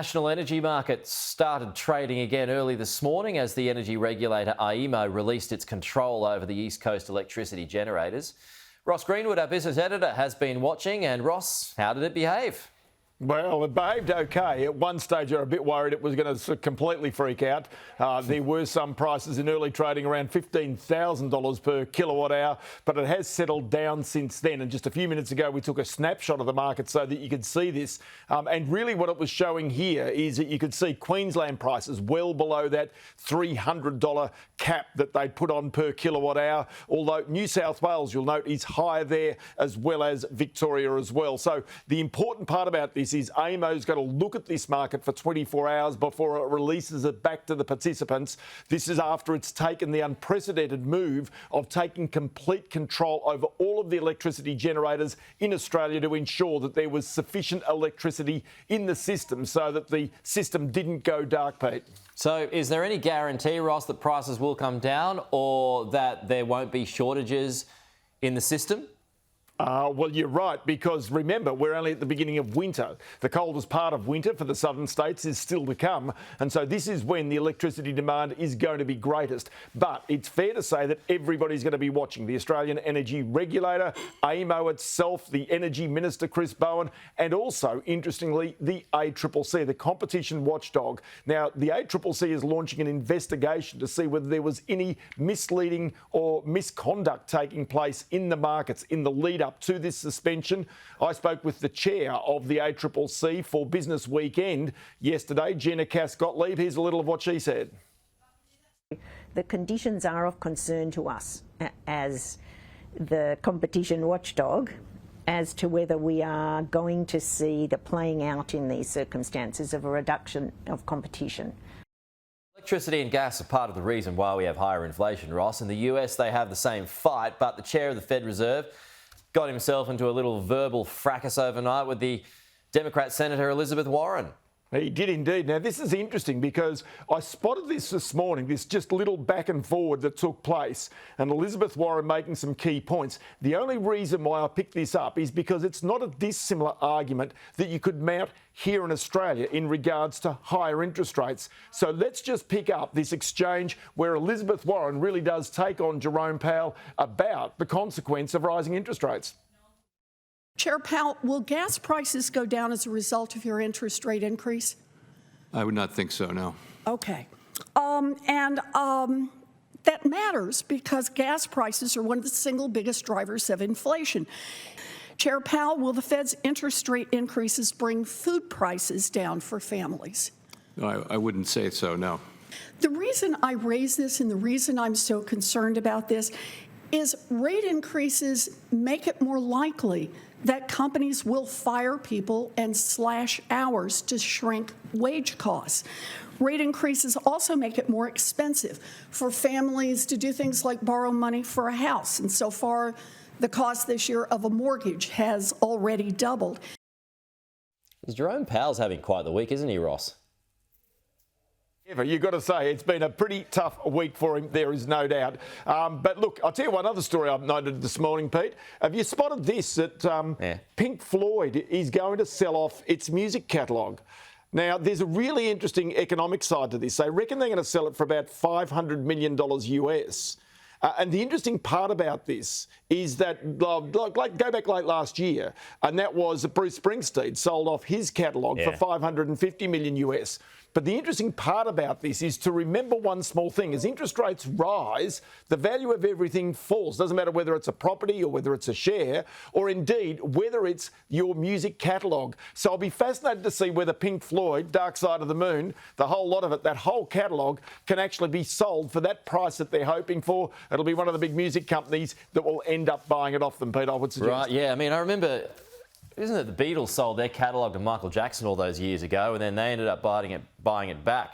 National energy markets started trading again early this morning as the energy regulator AEMO released its control over the East Coast electricity generators. Ross Greenwood, our business editor, has been watching. And Ross, how did it behave? Well, it behaved okay. At one stage, they were a bit worried it was going to completely freak out. There were some prices in early trading around $15,000 per kilowatt hour, but it has settled down since then. And just a few minutes ago, we took a snapshot of the market so that you could see this. And really what it was showing here is that you could see Queensland prices well below that $300 cap that they put on per kilowatt hour, although New South Wales, you'll note, is higher there, as well as Victoria as well. So the important part about this is AEMO's got to look at this market for 24 hours before it releases it back to the participants. This is after it's taken the unprecedented move of taking complete control over all of the electricity generators in Australia to ensure that there was sufficient electricity in the system so that the system didn't go dark, Pete. So is there any guarantee, Ross, that prices will come down or that there won't be shortages in the system? Well, you're right, because remember, we're only at the beginning of winter. The coldest part of winter for the southern states is still to come. And so this is when the electricity demand is going to be greatest. But it's fair to say that everybody's going to be watching. The Australian Energy Regulator, AEMO itself, the Energy Minister, Chris Bowen, and also, interestingly, the ACCC, the competition watchdog. Now, the ACCC is launching an investigation to see whether there was any misleading or misconduct taking place in the markets in the lead up to this suspension. I spoke with the chair of the ACCC for Business Weekend yesterday, Jenna Cass-Gottlieb. Here's a little of what she said. The conditions are of concern to us as the competition watchdog as to whether we are going to see the playing out in these circumstances of a reduction of competition. Electricity and gas are part of the reason why we have higher inflation, Ross. In the US, they have the same fight, but the chair of the Fed Reserve got himself into a little verbal fracas overnight with the Democrat Senator Elizabeth Warren. He did indeed. Now, this is interesting because I spotted this morning, this just little back and forward that took place, and Elizabeth Warren making some key points. The only reason why I picked this up is because it's not a dissimilar argument that you could mount here in Australia in regards to higher interest rates. So let's just pick up this exchange where Elizabeth Warren really does take on Jerome Powell about the consequence of rising interest rates. Chair Powell, will gas prices go down as a result of your interest rate increase? I would not think so, no. Okay. That matters because gas prices are one of the single biggest drivers of inflation. Chair Powell, will the Fed's interest rate increases bring food prices down for families? I wouldn't say so, no. The reason I raise this and the reason I'm so concerned about this is rate increases make it more likely that companies will fire people and slash hours to shrink wage costs. Rate increases also make it more expensive for families to do things like borrow money for a house. And so far, the cost this year of a mortgage has already doubled. Jerome Powell's having quite the week, isn't he, Ross? You've got to say, it's been a pretty tough week for him, there is no doubt. But look, I'll tell you one other story I've noted this morning, Pete. Have you spotted this, that Pink Floyd is going to sell off its music catalogue? Now, there's a really interesting economic side to this. They reckon they're going to sell it for about $500 million US. And the interesting part about this is that, go back late last year, and that was that Bruce Springsteen sold off his catalogue for $550 million US. But the interesting part about this is to remember one small thing. As interest rates rise, the value of everything falls. Doesn't matter whether it's a property or whether it's a share, or indeed whether it's your music catalogue. So I'll be fascinated to see whether Pink Floyd, Dark Side of the Moon, the whole lot of it, that whole catalogue can actually be sold for that price that they're hoping for. It'll be one of the big music companies that will end up buying it off them, Pete, I would suggest. Right, yeah. I mean, I remember, isn't it the Beatles sold their catalogue to Michael Jackson all those years ago, and then they ended up buying it back?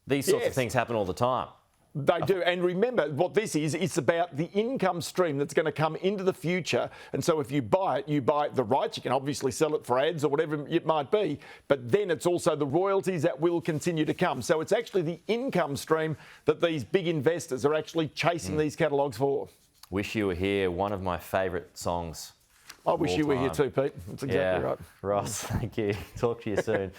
These sorts of things happen all the time. They do. And remember, what this is, it's about the income stream that's going to come into the future. And so if you buy it the rights. You can obviously sell it for ads or whatever it might be. But then it's also the royalties that will continue to come. So it's actually the income stream that these big investors are actually chasing these catalogues for. Wish You Were Here, one of my favourite songs. I wish you were here too, Pete. That's exactly right. Ross, thank you. Talk to you soon.